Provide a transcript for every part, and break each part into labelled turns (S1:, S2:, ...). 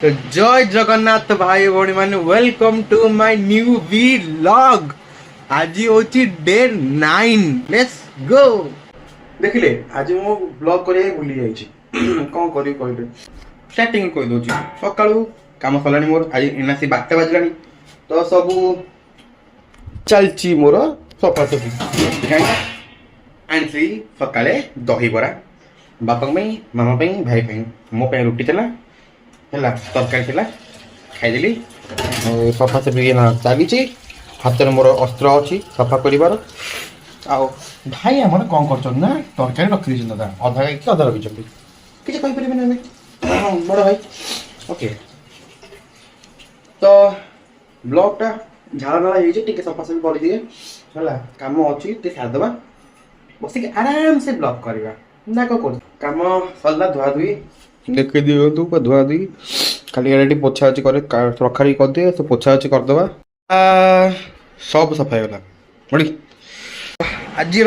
S1: तो जय जगन्नाथ भाई भौणी माने welcome to my new vlog. आज होची डे 9। Let's go. देखिले आज मो ब्लॉग करे भूली जाई छी कोन करी कहले स्टार्टिंग कहि दोची सकाळू काम सलानी मोर आज एनासी 12 बाजलानी तो सब चलची मोर सफासफी आनसी सकाळे दही बरा बापा ପାଇଁ मामा ପାଇଁ भाई ପାଇଁ मो ପାଇଁ रुटी थला ହେଲା ତରକାରୀ ଥିଲା ଖାଇଦେଲି। ସଫା ସଫି ଚାଲିଛି ହାତରେ ମୋର ଅସ୍ତ୍ର ଅଛି ସଫା କରିବାର। ଆଉ ଭାଇ ଆମର କ'ଣ କରୁଛନ୍ତି ନା ତରକାରୀ ରଖିଦେଇଛନ୍ତି ଦାଦା ଅଧା ଖାଇକି ଅଧା ରଖିଛନ୍ତି କିଛି କହିପାରିବେନି ଆମେ ବଡ଼ ଭାଇ। ଓକେ ତ ବ୍ଲଗ୍ଟା ଝାଳ ନାଳ ହେଇଛି ଟିକେ ସଫାସଫି କରିଦିଏ ହେଲା କାମ ଅଛି ଟିକେ ସାରିଦେବା ବସିକି ଆରାମସେ ବ୍ଲଗ୍ କରିବା ନା କ'ଣ କରୁଛୁ କାମ ସରିଲା ଧୁଆଧୁଇ देखी दिखु धुआ दी खाली एटी पोछा अच्छी करे रखाड़ी करदे तो पोछा अच्छी करदे सब सफा होगा बड़ी। आज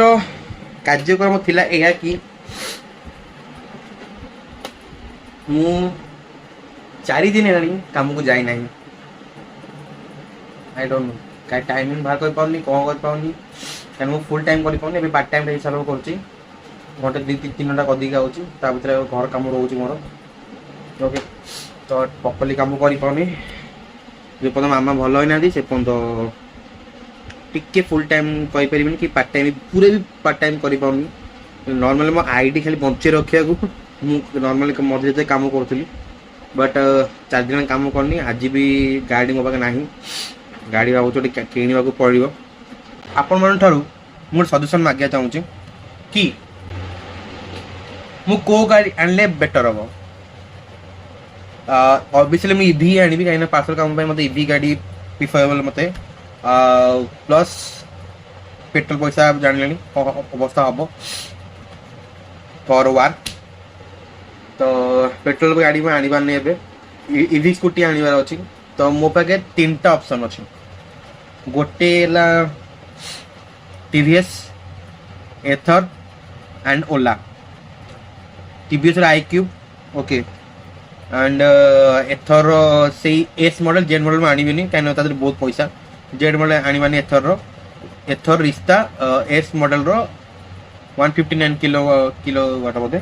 S1: कार्यक्रम थिला एहा कि मु 4 दिन है काम को जाई नहीं। आई डोंट नो का टाइमिंग बाहर कर पाउनी कौन कर पाउनी कारण मु फुल टाइम कर पाउनी अभी पार्ट टाइम हिसाब करछि घंटे 2-3 घंटा अधिक आउची ता भीतर घर काम रोची मोर। ओके तो प्रॉपर्ली काम करि पाउनी जे पद मामा भल होई नादी से पद टिके फुल टाइम कहि परिबिन कि पार्ट टाइम पूरे भी पार्ट टाइम करि पाउनी। नॉर्मली मो आईडी खाली बंचे रखिया को मु नॉर्मली मझे जे काम करथली बट 4 दिन काम करनी आज भी गाड़ी मो पाके नाही गाड़ी बाबू चोटी किनिबा को पड़िबो। आपण मन थारु मु सजेशन मागिया चाहूची कि मु को गाड़ी आनले बेटर हम ऑब्वियसली मैं ईवी आनी कहीं पार्सल काम मत ईवी गाड़ी प्रिफरेबल मत प्लस पेट्रोल पैसा जान अवस्था हम फॉर वार तो पेट्रोल गाड़ी में आनबार नहीं ईवी स्कूटी आनबार अच्छी तो मो पाखे 3टा ऑप्शन अच्छी गोटे TVS Ather and Ola TVS iQube okay and Ather से एस मॉडल जेड मॉडल में आनी कहीं बहुत पैसा जेड मॉडल आनी एथर रिश्ता एस मॉडल रो 159 किलो वाट बोधे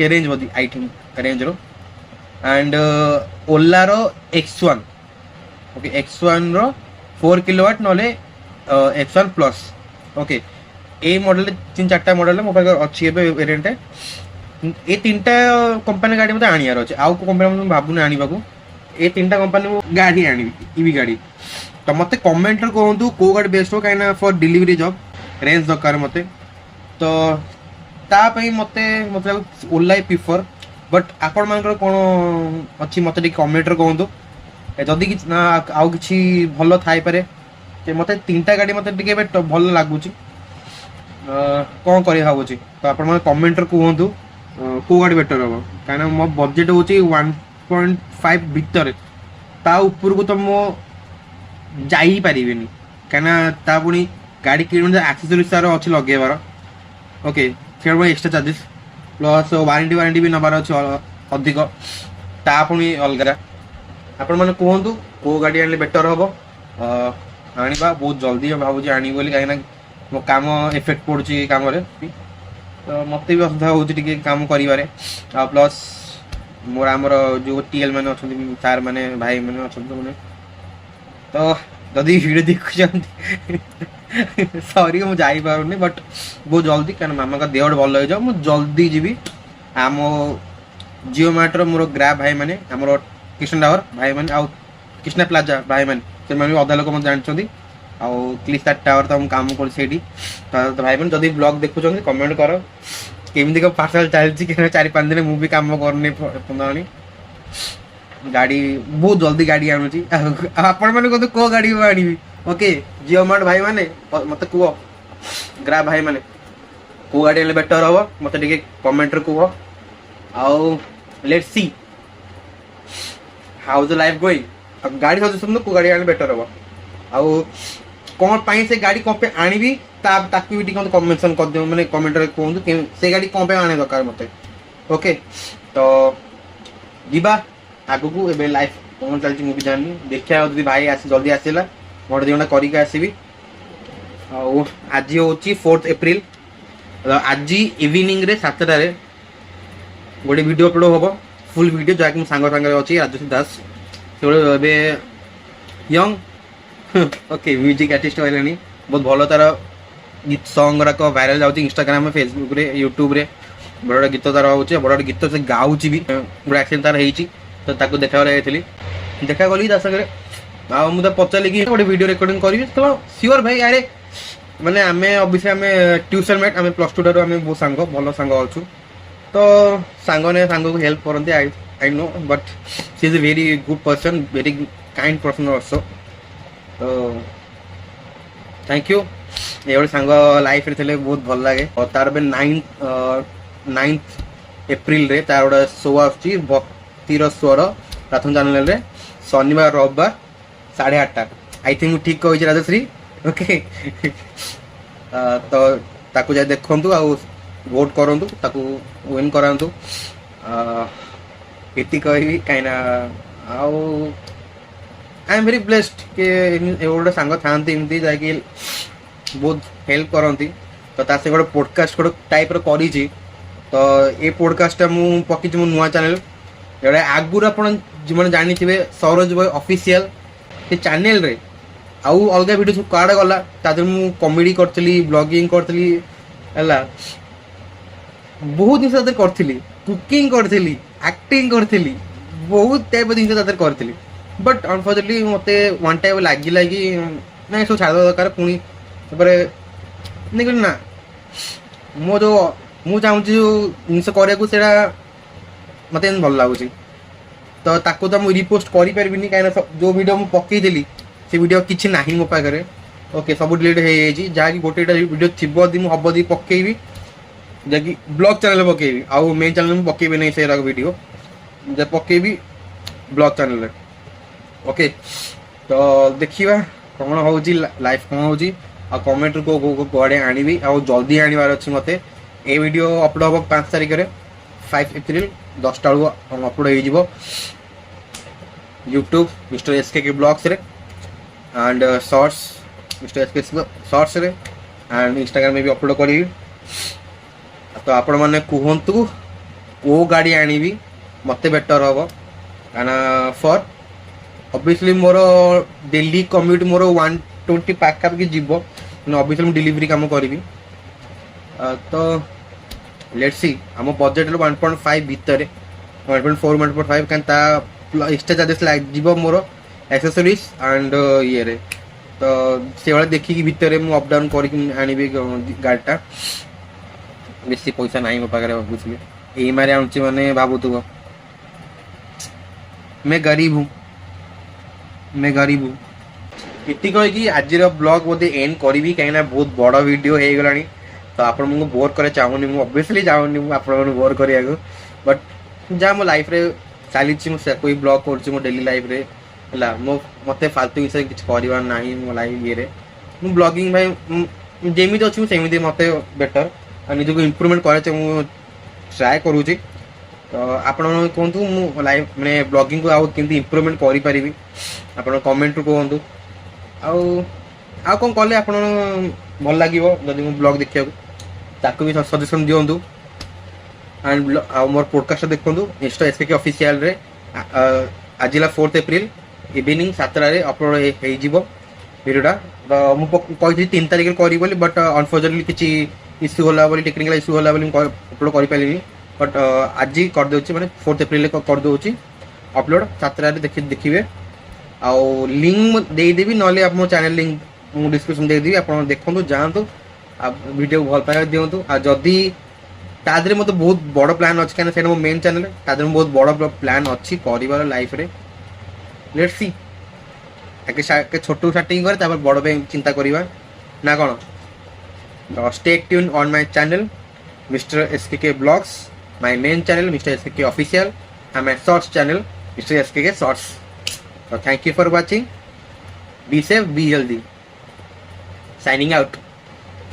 S1: रेंज बोधी आई थिंक रेंज रो एंड ओला रो X1 ओके X1 रो 4 किलोवाट नले X1 प्लस ओके ए मॉडल 3-4टा मॉडल मो पाखे अच्छी वेरिएंट ये 3टा कंपनी गाड़ी मतलब आनियार अच्छे आउ को कंपनी भावुनी आने को ये 3टा कंपनी गाड़ी आनी ईवी गाड़ी तो मत कमेंट कहतु कौ गाड़ी बेस्ट हो कहीं फॉर डिलीवरी जॉब रेंज दरकार मत तो तापाई मत मतलब ओला प्रिफर बट आपण मान कौन अच्छी मत कमेंट कहतु जदि ना आउ कि भल थाई पारे मत 3टा गाड़ी मत भल लगुच कौन कर भावुँ तो आप कमेंट कहतु को गाड़ी बेटर हम कहीं मो बजेट हूँ 1.5 भितर ता ऊपर को तो मो जाई पारे कहीं पुणी गाड़ी कि आक्सेसरीज तार अच्छी लगेबार ओके फिर एक्सट्रा चार्जेस प्लस वारंटी भी नबार अच्छे अधिक ता पुणी अलग आपण मैंने कहतु को गाड़ी आने बेटर हम आनिबा बहुत जल्दी भावुँ आनी बोली कहीं मो काम इफेक्ट पड़ुची काम तो मत भी असुविधा हो काम कर प्लस मोर आमर जो टीएल मैंने अच्छा सार मैंने भाई मैंने अच्छा तो जदि वीडियो देखुं सॉरी मुझे जापारूनी बट बहुत जल्दी कहीं मामा का देह भल हो जाओ मुझे जल्दी जी आम जिओ मार्टर मोर ग्राफ भाई मैंने आम कृष्ण टावर भाई मैंने आउ कृष्णा प्लाजा भाई मैंने से अधा लोक मत जानते आउ क्लिस्टार टावर तो काम कर तो भाई मैंने जदि ब्लॉग देखुं कमेंट कर केमती का पार्सल चलती 4-5 दिन मुझे काम करनी गाड़ी बहुत जल्दी गाड़ी आणुची आपण मैंने कहते को गाड़ी आनी ओके जिओ मार्ट भाई मैंने मत कह ग्रा भाई मैंने को गाड़ी आने बेटर हम मत कमेंट कह आउ let's see how the life going गाड़ी सजेशन को गाड़ी आने बेटर हम आउ कौन पाई से गाड़ी कौन पे आनी भी ताकि भी मेंशन कर दियो मैंने कमेंट रे कहूँ से गाड़ी कौन पे आने दरकार मत ओके तो जीवा ଆଗକୁ ଏବେ ଲାଇଫ କ'ଣ ଚାଲିଛି ମୁଁ ବି ଜାଣିନି, ଦେଖିବା ଯଦି ଭାଇ ଆସି ଜଲ୍ଦି ଆସିଲା ଗୋଟେ ଦିନଟା କରିକି ଆସିବି। ଆଉ ଆଜି ହେଉଛି 4 ଏପ୍ରିଲ, ଆଜି ଇଭିନିଂରେ 7টাରେ ଗୋଟେ ଭିଡ଼ିଓ ଅପଲୋଡ଼ ହେବ, ଫୁଲ୍ ଭିଡ଼ିଓ, ଯାହାକି ମୋ ସାଙ୍ଗ ସାଙ୍ଗରେ ଅଛି ରାଜଶ୍ରୀ ଦାସ। ସେଗୁଡ଼ା ଏବେ ୟଙ୍ଗ ଓକେ ମ୍ୟୁଜିକ୍ ଆର୍ଟିଷ୍ଟ ହେଲେଣି, ବହୁତ ଭଲ ତାର ଗୀତ ସଙ୍ଗ ଗୁଡ଼ାକ ଭାଇରାଲ ଯାଉଛି ଇନଷ୍ଟାଗ୍ରାମ, ଫେସବୁକରେ, ୟୁଟ୍ୟୁବରେ। ବଡ଼ ବଡ଼ ଗୀତ ତାର ହେଉଛି, ବଡ଼ ବଡ଼ ଗୀତ ସେ ଗାଉଛି ବି, ଗୋଟେ ଆକ୍ସିଡେଣ୍ଟ ତାର ହେଇଛି ତ ତାକୁ ଦେଖାବାକୁ ଯାଇଥିଲି, ଦେଖା କଲି ତା ସାଙ୍ଗରେ। ଆଉ ମୁଁ ତାକୁ ପଚାରିଲି କି ଗୋଟେ ଭିଡ଼ିଓ ରେକର୍ଡ଼ିଂ କରିବି, ତ ସିଓର ଭାଇ। ଆରେ ମାନେ ଆମେ ଅବଶ୍ୟ ଆମେ ଟ୍ୟୁସନ୍ ମେଟ୍, ଆମେ +2 ଠାରୁ ଆମେ ବହୁତ ସାଙ୍ଗ, ଭଲ ସାଙ୍ଗ ଅଛୁ, ତ ସାଙ୍ଗମାନେ ସାଙ୍ଗକୁ ହେଲ୍ପ କରନ୍ତି। I no, but C is a very good person, very kind person also. ତ ଥ୍ୟାଙ୍କ ୟୁ। ଏଭଳି ସାଙ୍ଗ ଲାଇଫରେ ଥିଲେ ବହୁତ ଭଲ ଲାଗେ। ତାର ଏବେ 9th ଏପ୍ରିଲରେ ତାର ଗୋଟେ ଶୋ ଆସୁଛି ଭକ୍ତିର ସ୍ୱର ପ୍ରାଥମିକ ଚ୍ୟାନେଲରେ, ଶନିବାର ରବିବାର 8:30। ଆଇ ଥିଙ୍କ ମୁଁ ଠିକ୍ କହିଛି ରାଜଶ୍ରୀ? ଓକେ ତ ତାକୁ ଯାଇ ଦେଖନ୍ତୁ ଆଉ ଭୋଟ କରନ୍ତୁ, ତାକୁ ୱିନ୍ କରାନ୍ତୁ। ଏତିକି କହିବି, କାହିଁକିନା ଆଉ ଆଇ ଏମ୍ ଭେରି ବ୍ଲେସ୍ଡ କି ଗୋଟେ ସାଙ୍ଗ ଥାଆନ୍ତି ଏମିତି ଯାହାକି ବହୁତ ହେଲ୍ପ କରନ୍ତି। ତ ତା ସହିତ ଗୋଟେ ପଡ଼କାଷ୍ଟ ଗୋଟେ ଟାଇପ୍ର କରିଛି, ତ ଏ ପଡ଼କାଷ୍ଟଟା ମୁଁ ପକେଇଛି ମୋ ନୂଆ ଚ୍ୟାନେଲ, ଯେଉଁଟା ଆଗରୁ ଆପଣ ଯେଉଁମାନେ ଜାଣିଥିବେ ସରୋଜ ବୟ ଅଫିସିଆଲ, ସେ ଚ୍ୟାନେଲରେ ଆଉ ଅଲଗା ଭିଡ଼ିଓ ସବୁ କୁଆଡ଼େ ଗଲା, ତା ଦେହରେ ମୁଁ କମେଡ଼ି କରିଥିଲି, ବ୍ଲଗିଂ କରିଥିଲି, ହେଲା ବହୁତ ଜିନିଷ ତା ଦେହରେ କରିଥିଲି, କୁକିଂ କରିଥିଲି, ଆକ୍ଟିଂ କରିଥିଲି, ବହୁତ ଟାଇପ୍ର ଜିନିଷ ତା ଦେହରେ କରିଥିଲି। ବଟ୍ ଅନଫର୍ଚୁନେଟଲି ମୋତେ ୱାନ୍ ଟାଇମ୍ ଲାଗିଲା କି ନାଇଁ ସବୁ ଛାଡ଼ିବା ଦରକାର। ପୁଣି ତାପରେ କହିଲି ନା, ମୋ ଯେଉଁ ମୁଁ ଚାହୁଁଛି ଯେଉଁ ଜିନିଷ କରିବାକୁ ସେଇଟା ମୋତେ ଏମିତି ଭଲ ଲାଗୁଛି, ତ ତାକୁ ତ ମୁଁ ରିପୋଷ୍ଟ କରିପାରିବିନି, କାହିଁକିନା ଯେଉଁ ଭିଡ଼ିଓ ମୁଁ ପକେଇଥିଲି ସେ ଭିଡ଼ିଓ କିଛି ନାହିଁ ମୋ ପାଖରେ। ଓକେ ସବୁ ଡିଲିଟ୍ ହେଇଯାଇଛି, ଯାହାକି ଗୋଟେଟା ଭିଡ଼ିଓ ଥିବ ଯଦି ମୁଁ ହବ ଯଦି ପକେଇବି, ଯାହାକି ବ୍ଲଗ୍ ଚ୍ୟାନେଲରେ ପକେଇବି, ଆଉ ମେନ୍ ଚ୍ୟାନେଲରେ ମୁଁ ପକେଇବି ନାହିଁ ସେଗୁଡ଼ାକ ଭିଡ଼ିଓ, ଯେ ପକେଇବି ବ୍ଲଗ୍ ଚ୍ୟାନେଲରେ। ଓକେ ତ ଦେଖିବା କ'ଣ ହେଉଛି, ଲାଇଫ୍ କ'ଣ ହେଉଛି, ଆଉ କମେଣ୍ଟରୁ କୁଆଡ଼େ ଆଣିବି, ଆଉ ଜଲ୍ଦି ଆଣିବାର ଅଛି ମୋତେ। ଏ ଭିଡ଼ିଓ ଅପଲୋଡ଼ ହେବ 5 ତାରିଖରେ, 5 ଏପ୍ରିଲ 10ଟା ବେଳକୁ ଅପଲୋଡ଼ ହେଇଯିବ ୟୁଟ୍ୟୁବ ମିଷ୍ଟର SKK ବ୍ଲଗ୍ସରେ, ଆଣ୍ଡ ସର୍ଟସ୍ ମିଷ୍ଟର SKK ସର୍ଟସ୍ରେ, ଆଣ୍ଡ ଇନଷ୍ଟାଗ୍ରାମରେ ବି ଅପଲୋଡ଼ କରିବି। ତ ଆପଣମାନେ କୁହନ୍ତୁ କେଉଁ ଗାଡ଼ି ଆଣିବି ମୋତେ ବେଟର୍ ହେବ, କାହିଁକିନା ଫର୍ ଅବଭିୟସଲି ମୋର ଡେଲି କମ୍ୟୁଟ୍ ମୋର 120 ପାଖାପାଖି ଯିବ, ମାନେ ଅବଭିୟସଲି ମୁଁ ଡେଲିଭରି କାମ କରିବି। ତ ଲେଟ୍ସ ସି, ଆମ ବଜେଟ୍ 1.5 ଭିତରେ, 1.4 1.5, କାରଣ ତା ଏକ୍ସଟ୍ରା ଚାର୍ଜେସ୍ ଲାଗିବ ମୋର ଆକ୍ସେସରିଜ୍ ଆଣ୍ଡ ଇଏରେ, ତ ସେଭଳିଆ ଦେଖିକି ଭିତରେ ମୁଁ ଅପ୍ ଡାଉନ୍ କରିକି ଆଣିବି ଗାଡ଼ିଟା। ବେଶୀ ପଇସା ନାହିଁ ମୋ ପାଖରେ, ବୁଝିଲି EMI ଆଣୁଛି ମାନେ ଭାବୁଥିବ ମେ ଗରିବ ହूँ। ଏତିକି କହିକି ଆଜିର ବ୍ଲଗ୍ ବୋଧେ ଏଣ୍ଡ କରିବି, କାହିଁକିନା ବହୁତ ବଡ଼ ଭିଡ଼ିଓ ହେଇଗଲାଣି, ତ ଆପଣଙ୍କୁ ବୋର୍ କରିବା ଚାହୁଁନି ମୁଁ, ଅବଭିୟସଲି ଚାହୁଁନି ମୁଁ ଆପଣମାନଙ୍କୁ ବୋର୍ କରିବାକୁ। ବଟ୍ ଯାହା ମୋ ଲାଇଫ୍ରେ ଚାଲିଛି ମୁଁ ସେକୁ ହିଁ ବ୍ଲଗ୍ କରୁଛି ମୋ ଡେଲି ଲାଇଫ୍ରେ, ହେଲା ମୋତେ ଫାଲତୁ ଜିନିଷ କିଛି କରିବାର ନାହିଁ ମୋ ଲାଇଫ୍ ଇଏରେ। ମୁଁ ବ୍ଲଗିଂ ଭାଇ ଯେମିତି ଅଛି ମୁଁ ସେମିତି ମୋତେ ବେଟର୍, ଆଉ ନିଜକୁ ଇମ୍ପ୍ରୁଭମେଣ୍ଟ କରାଇছে ମୁଁ ଟ୍ରାଏ କରୁଛି। ତ ଆପଣମାନେ କୁହନ୍ତୁ ମୁଁ ଲାଇଭ୍ ମାନେ ବ୍ଲଗିଂକୁ ଆଉ କେମିତି ଇମ୍ପ୍ରୁଭମେଣ୍ଟ କରିପାରିବି, ଆପଣ କମେଣ୍ଟରୁ କୁହନ୍ତୁ। ଆଉ କ'ଣ କଲେ ଆପଣ ଭଲ ଲାଗିବ ଯଦି ମୁଁ ବ୍ଲଗ୍ ଦେଖିବାକୁ, ତାକୁ ବି ସଜେସନ୍ ଦିଅନ୍ତୁ। ଆଣ୍ଡ ଆଉ ମୋର ପଡ଼କାଷ୍ଟ ଦେଖନ୍ତୁ ମିଷ୍ଟର SKK ଅଫିସିଆଲରେ। ଆଜି ହେଲା 4 ଏପ୍ରିଲ ଇଭିନିଂ 7টাରେ ଅପଲୋଡ଼ ହେଇଯିବ ଭିଡ଼ିଓଟା। ତ ମୁଁ କହିଥିଲି 3 ତାରିଖରେ କରିବି ବୋଲି, ବଟ୍ ଅନଫର୍ଚୁନେଟଲି କିଛି ଇସ୍ୟୁ ହେଲା ବୋଲି, ଟେକ୍ନିକାଲ ଇସ୍ୟୁ ହେଲା ବୋଲି ମୁଁ ଅପଲୋଡ଼ କରିପାରିଲିନି। ବଟ୍ ଆଜି କରିଦେଉଛି, ମାନେ 4 ଏପ୍ରିଲରେ କରିଦେଉଛି ଅପଲୋଡ଼, 7টাରେ ଦେଖିବେ। ଆଉ ଲିଙ୍କ୍ ମୁଁ ଦେଇଦେବି, ନହେଲେ ଆପଣ ଚ୍ୟାନେଲ୍ ଲିଙ୍କ୍ ମୁଁ ଡିସ୍କ୍ରିପ୍ସନ୍ ଦେଇଦେବି, ଆପଣ ଦେଖନ୍ତୁ, ଯାଆନ୍ତୁ, ଆଉ ଭିଡ଼ିଓକୁ ଭଲ ପାଇବା ଦିଅନ୍ତୁ। ଆଉ ଯଦି ତା ଦେହରେ ମୋତେ ବହୁତ ବଡ଼ ପ୍ଲାନ୍ ଅଛି, କାହିଁକିନା ସେଇଟା ମୋ ମେନ୍ ଚ୍ୟାନେଲ୍, ତା ଦେହରେ ବହୁତ ବଡ଼ ପ୍ଲାନ୍ ଅଛି କରିବାର ଲାଇଫ୍ରେ। ଲେଟ୍ସ ସି, ଆগে ଛୋଟକୁ ଷ୍ଟାର୍ଟିଂ କରେ, ତାପରେ ବଡ଼ ପାଇଁ ଚିନ୍ତା କରିବା ନା କ'ଣ? Stay tune on my channel mister SKK blogs, my main channel mister SKK official, and my shorts channel Mr. SKK Shorts. So thank you for watching. Be safe, be healthy. Signing out.